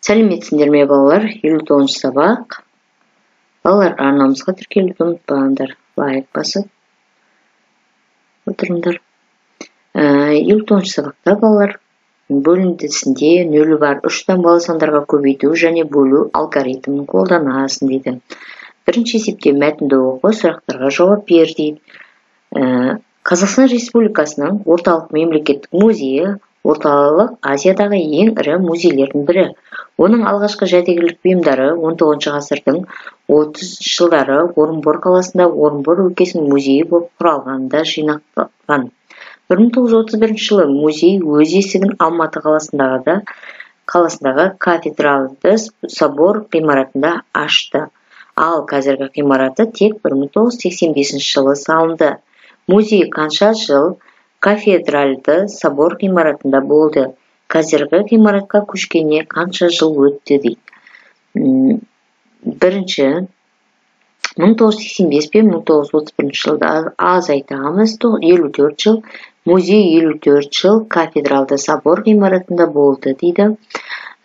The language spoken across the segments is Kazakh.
Сәлеметсіңдер ме балалар? 59 сабақ. Балалар, арнамызға тіркелуді ұмытпаңдар. Лайк басып отырыңдар. 59 сабақта балалар бөліндісінде нөлі бар 3-тан балы сандарға көбейту және бөлу алгоритмін қолданасың дейді. Бірінші есепте мәтінді оқы, сұрақтарға жауап бер дейді. Қазақстан Республикасының орталық мемлекеттік музейі орталық Азиядағы ең ірі музейлердің бірі. Оның алғашқы жәдігерлік бұйымдары 19 ғасырдың 30 жылдары Орынбор қаласында Орынбор өлкесінің музейі болып құралғанда жинақталған. 1931 жылы музей өз есігін Алматы қаласындағы кафедралды собор ғимаратында ашты. Ал қазіргі ғимараты тек 1985 жылы салынды. Музей қанша жыл кафедральды собор ғимаратында болды. Қазіргі ғимаратқа көшкеніне қанша жыл өтті дейді. Бірінші 1985 пен 1931 жылда аз айтамыз, 54 жыл, музей 54 жыл кафедралды собор ғимаратында болды дейді.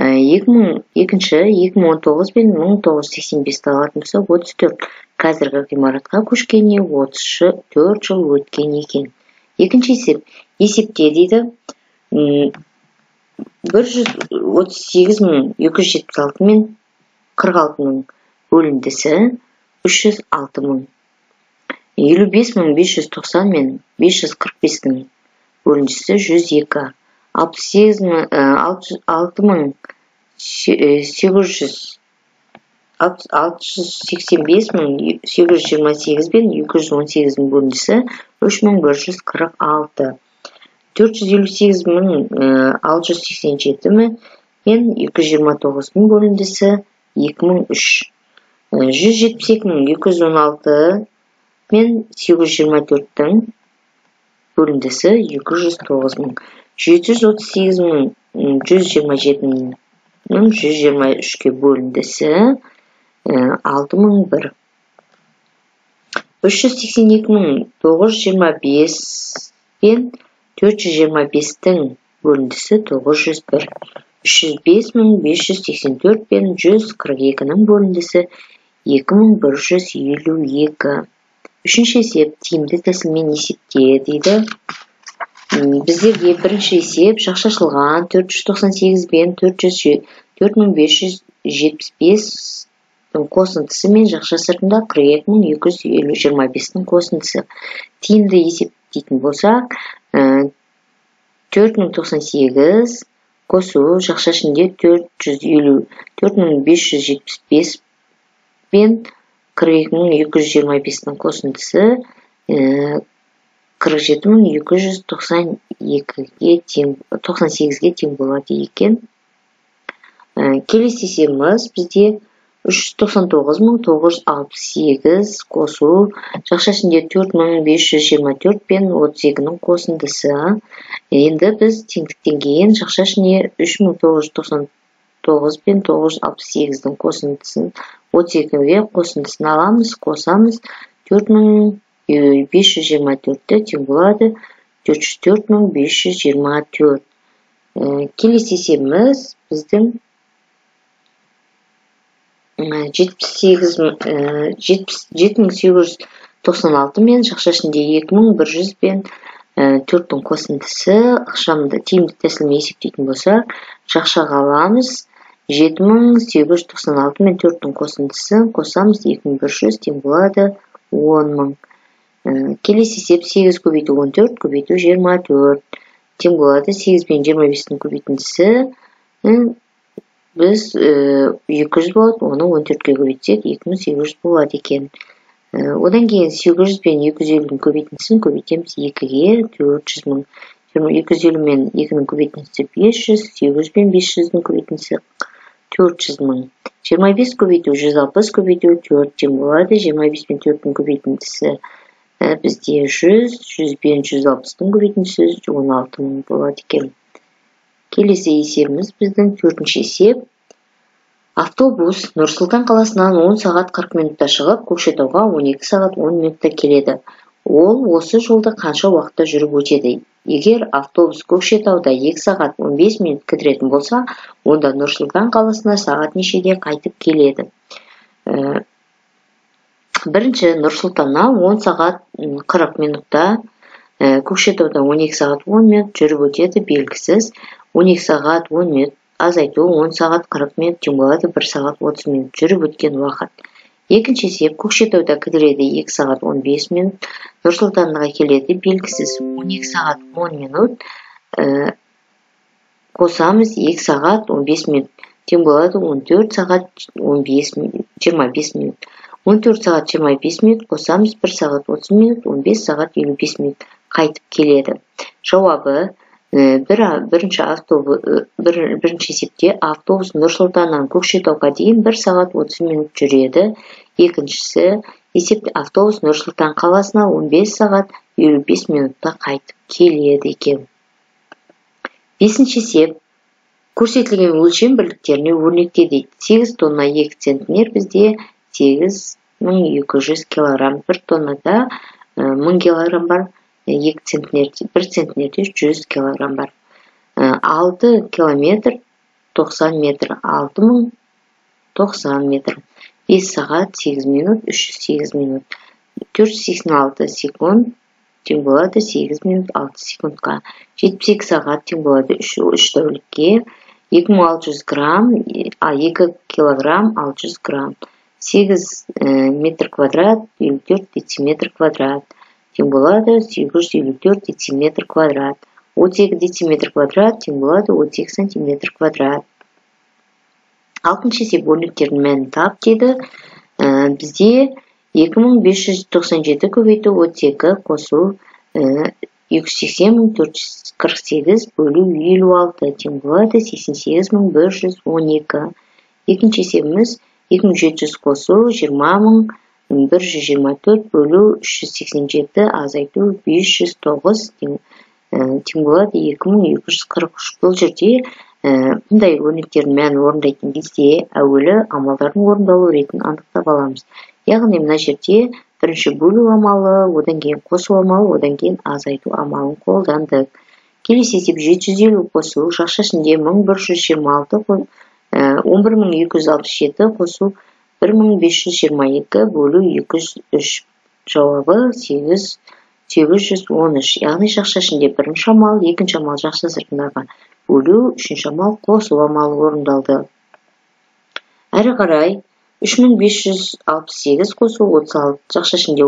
2019 пен 1985 алатын болса 34. Қазіргі ғимаратқа көшкеніне 34 жыл өткен екен. Екінші есеп. Есепте дейді 138.276 мен 46.000 бөліндісі 306.000. 55.590 мен 545.000 бөліндісі 102. 685.828 бен 218.000 бөліндісі 3.146. 458.687 мен 229.000 бөліндісі 2003. 172.216 мен 824-тің бөліндісі 209.000. 738.127 мен 123-ке бөліндісі 6.001. 382.925 пен 425-тің бөліндісі 901. 305.584 пен 142-нің бөліндісі 2152. Үшінші есеп тиімді тәсілмен есепте дейді. Біздерге бірінші есеп шақшашылған 498 бен 4575-дің қосындысы мен жақша сыртында 42.225-дің қосындысы. Тиімді есеп дейтін болсақ, 4098 қосу жақша ішінде 4575 пен 42.225-дің қосындысы 47.298-ге тең болады екен. Келесі есебіміз бізде 399.968 қосу жақша ішінде 4524 пен 32-нің қосындысы. Енді біз теңдіктен кейін жақша ішіне 3999 пен 968-дің қосындысын 32-ге қосындысын аламыз, қосамыз 4524-ті тең болады 404.524. Келесі есебіміз біздің 7896 мен жақша ішінде 2100 пен 4-тің қосындысы ықшамды тиімді тәсілмен есептейтін болса, жақшаға аламыз 7896 мен 4-тің қосындысы қосамыз 2100 тең болады 10.000. Келесі есеп 8 көбейту 14 көбейту 24 тең болады 8 пен 25-тің көбейтіндісі біз 200 болады, оны 14-ке көбейтсек 2800 болады екен. Одан кейін 800 пен 250-дің көбейтіндісін көбейтеміз 2-ге 400.000. 250 мен 2-нің көбейтіндісі 500, 800 пен 500-дің көбейтіндісі 400.000. 25 көбейту 160 көбейту 4 тең болады. 25 пен 4-дің көбейтіндісі бізде 100, 100 пен 160-ның көбейтіндісі 16.000 болады екен. Келесі есебіміз біздің 4-ші есеп. Автобус Нұр-Сұлтан қаласынан 10 сағат 40 минутта шығып, Көкшетауға 12 сағат 10 минутта келеді. Ол осы жолды қанша уақытта жүріп өтеді? Егер автобус Көкшетауда 2 сағат 15 минут кідіретін болса, онда Нұр-Сұлтан қаласына сағат нешеде қайтып келеді? Бірінші, Нұр-Сұлтаннан 10 сағат 40 минутта, Көкшетаудан 12 сағат 10 минут жүріп өтеді, белгісіз. 12 сағат 10 минут азайту 10 сағат 40 минут тең болады, 1 сағат 30 минут жүріп өткен уақыт. Екінші есеп, Көкшетауда кідіреді 2 сағат 15 минут, Нұр-Сұлтанға келеді, белгісіз. 12 сағат 10 минут қосамыз 2 сағат 15 минут тең болады 14 сағат 25 минут. 14 сағат 25 минут қосамыз 1 сағат 30 минут, 15 сағат 55 минут қайтып келеді. Жауабы, бірінші есепте автобус Нұр-Сұлтаннан Көкшетауға дейін 1 сағат 30 минут жүреді. Екіншісі есепте автобус Нұр-Сұлтан қаласына 15 сағат 55 минутта қайтып келеді екен. Бесінші есеп, көрсетілген өлшем бірліктеріне өрнекте дейді. 8 тонна 2 центнер бізде 8200 килограмм. 1 тоннада 1000 килограмм бар, 2 центнерде 1 центнерде 100 килограмм бар. 6 километр 90 метр, 6090 метр. 5 сағат 8 минут 308 минут. 486 секунд тең болады 8 минут 6 секундқа. 72 сағат тең болады 3 тәулікке. 2600 грамм, 2 килограмм 600 грамм. 8 метр квадрат 54 дециметр квадрат. Тең болады 854 дециметр квадрат. 32 дециметр квадрат тең болады 32 сантиметр квадрат. 6-шы есеп, өрнектердің мәнін тап дейді. Бізде 2597 көбейту 32 қосу 280448 бөлу 56 тең болады 88112. Екінші есебіміз 2700 қосу 20124 бөлу 387 азайту 509 тең болады 2243. Бұл жерде бұндай өрнектердің мәнін орындайтын кезде әуелі амалдардың орындалу ретін анықтап аламыз. Яғни мына жерде бірінші бөлу амалы, одан кейін қосу амалы, одан кейін азайту амалын қолдандық. Келесі есеп 750 қосу жақша ішінде 1126 11267 қосу 1522 бөлу 203. Жауабы 813. Яғни жақша ішінде бірінші амал, екінші амал жақша сыртындағы бөлу, үшінші амал қосу амалы орындалды. Әрі қарай 3568 қосу 36, жақша ішінде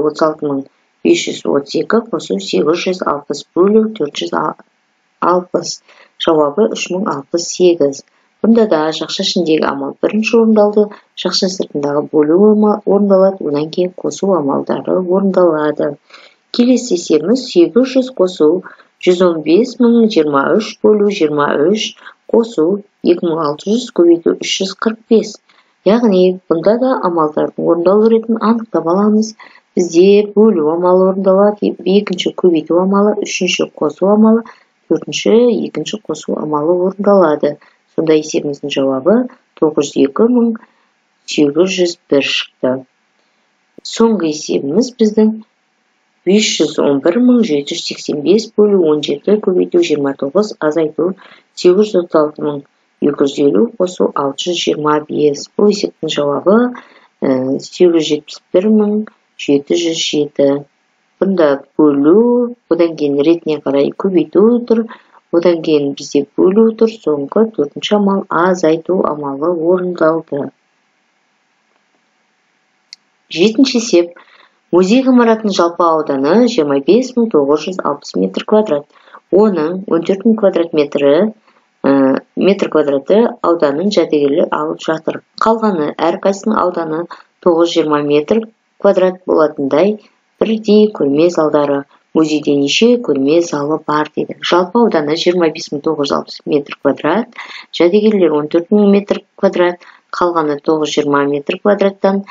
36532 қосу 860 бөлу 460. Жауабы 3068. Бұнда да жақша ішіндегі амал бірінші орындалды, жақша сыртындағы бөлу орындалады, одан кейін қосу амалдары орындалады. Келесі есебіміз 800 қосу 115023 бөлу 23 қосу 2600 көбейту 345. Яғни, бұнда да амалдардың орындалу ретін анықтап аламыз. Бізде бөлу амалы орындалады, екінші көбейту амалы, үшінші қосу амалы, төртінші екінші қосу амалы орындалады. Сонда есебіміздің жауабы 902801 шықты. Соңғы есебіміз біздің 511785 бөлу 17 көбейту 29 азайту 836250 қосу 625. Бұл есептің жауабы 871707. Бұнда бөлу, одан кейін ретіне қарай көбейту тұр, одан кейін бізде бөлу тұр, соңғы төртінші амал азайту амалы орындалды. Жетінші есеп. Музей ғимаратының жалпы ауданы 25960 метр квадрат. Оның 14000 квадрат метр квадраты ауданын жәдігерлер алып жатыр. Қалғаны әрқайсының ауданы 920 метр квадрат болатындай бірдей көрме залдары. Музейде неше көрме залы бар дейді. Жалпы ауданы 25960 метр квадрат, жәдігерлер 14000 метр квадрат, қалғаны 920 метр квадраттан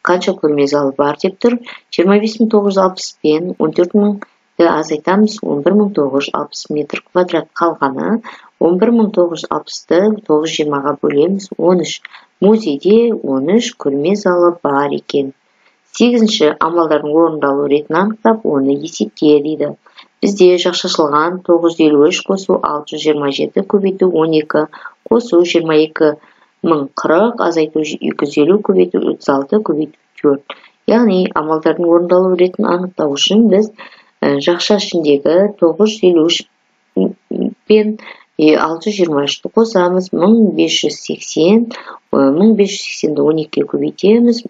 қанша көрме залы бар деп тұр. 25960 пен 14000-ді азайтамыз, 11960 метр квадрат қалғаны. 11960-ды 920-ға бөлеміз, 13. Музейде 13 көрме залы бар екен. Сегізінші, амалдардың орындалу ретін анықтап, оны есепте дейді. Бізде жақшашылған 953 қосу 627 көбейту 12 қосу 22.040 азайту 250 көбейту 36 көбейту 4. Яғни амалдардың орындалу ретін анықтау үшін біз жақша ішіндегі 953 пен 623-ті қосамыз, 1580, 1580-ді 12-ке көбейтеміз,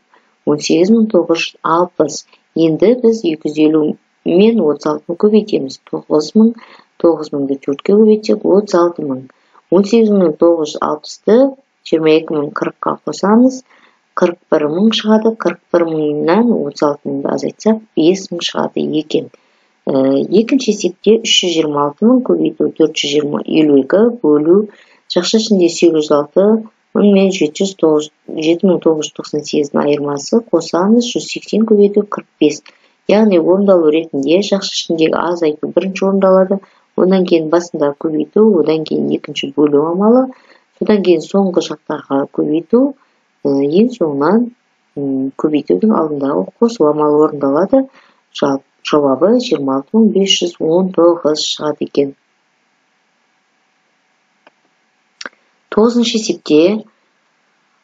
18960. Енді біз 250 мен 36-ны көбейтеміз. 9000-ді 4-ке көбейтсек 36000. 18960-ты 22040-қа қосамыз, 41000 шығады. 41000-нан 36000-ді азайтсақ 5000 шығады екен. Екінші есепте 326.000 көбейту 452 бөлу жақша ішінде 806 мен 7998-дің айырмасы қосамыз 180 көбейту 45. Яғни орындалу ретінде жақша ішіндегі азайту бірінші орындалады, одан кейін басында көбейту, одан кейін екінші бөлу амалы, содан кейін соңғы жақтарға көбейту, ең соңынан көбейтудің алдындағы қосу амалы орындалады. Жауабы 26519 шығады екен. 9-шы есепте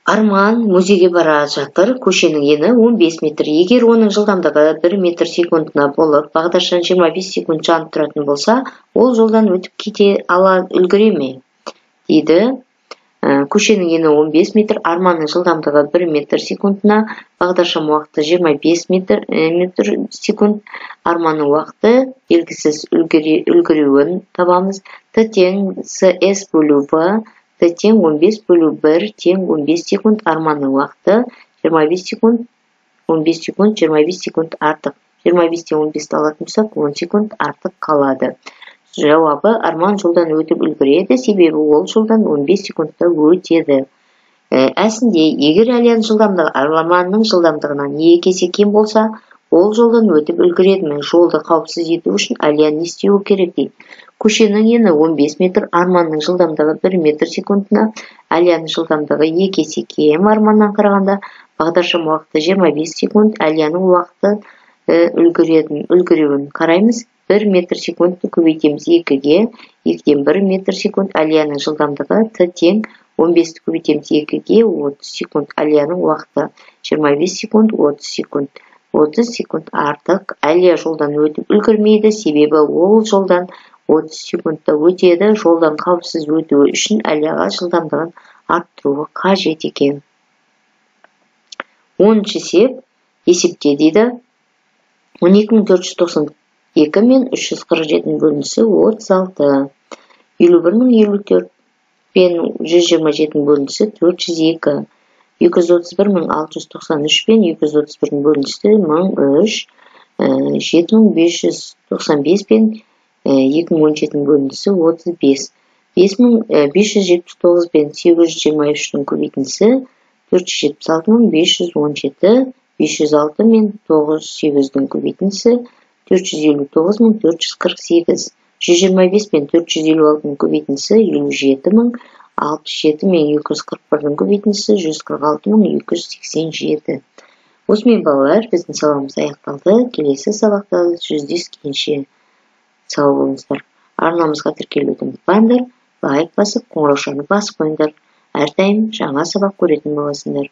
Арман музейге бара жатыр, көшенің ені 15 метр. Егер оның жылдамдығы 1 метр секундына болып, бағдаршам 25 секунд жанып тұратын болса, ол жолдан өтіп кете ала үлгере ме? Дейді. Көшенің ені 15 метр, Арманның жылдамдығы 1 метр секундына, бағдаршам уақыты 25 метр секунд, Арманның уақыты белгісіз үлгеруін табамыз. Т тең СС бөлу В, Т тең 15 бөлу 1 тең 15 секунд, Арманның уақыты 25 секунд, 15 секунд, 25 секунд артық. 25-тен 15-ті алатын болсақ, 10 секунд артық қалады. Жауабы Арман жолдан өтіп үлгереді, себебі ол жолдан 15 секундта өтеді. Әсінде, егер Әлияның жылдамдығы Арманның жылдамдығынан 2 есе кем болса, ол жолдан өтіп үлгереді ме? Жолды қауіпсіз ету үшін Әлия не істеуі керек дейді. Көшенің ені 15 метр, Арманның жылдамдығы 1 метр секундына, Әлияның жылдамдығы 2 есе кем Арманнан қарағанда, бағдаршам уақыты 25 секунд, Әлияның уақыты үлгеруін қараймыз. 1 метр секундты көбейтеміз 2-ге, 2-ден 1 метр секунд, Әлияның жылдамдығы Т тең 15-ті көбейтеміз 2-ге, 30 секунд, Әлияның уақыты 25 секунд, 30 секунд. 30 секунд артық. Әлия жолдан өтіп үлгермейді, себебі ол жолдан 30 секундта өтеді. Жолдан қауіпсіз өтуі үшін Әлияға жылдамдығын арттыруы қажет екен. 10-шы есепте дейді. 12492 мен 347 бөлінісі 36. 51054 пен 127 бөлінісі 402. 231.693 пен 231 бөлінісі 1003. 7595 пен 2017 бөлінісі 35. 5579 пен 823-дің көбейтіндісі 476.517, 506 мен 908-дің көбейтіндісі 459.448, 125 пен 456-ның көбейтіндісі 57.000, 67 мен 241-дің көбейтіндісі 146.287. Осымен балалар, біздің сабағымыз аяқталды. Келесі сабақта жүздескенше сау болыңыздар. Арнамызға тіркелуді ұмытпаңдар, лайк басып, қоңыраушаны басып қойыңдар. Әрдайым жаңа сабақ көретін боласыңдар.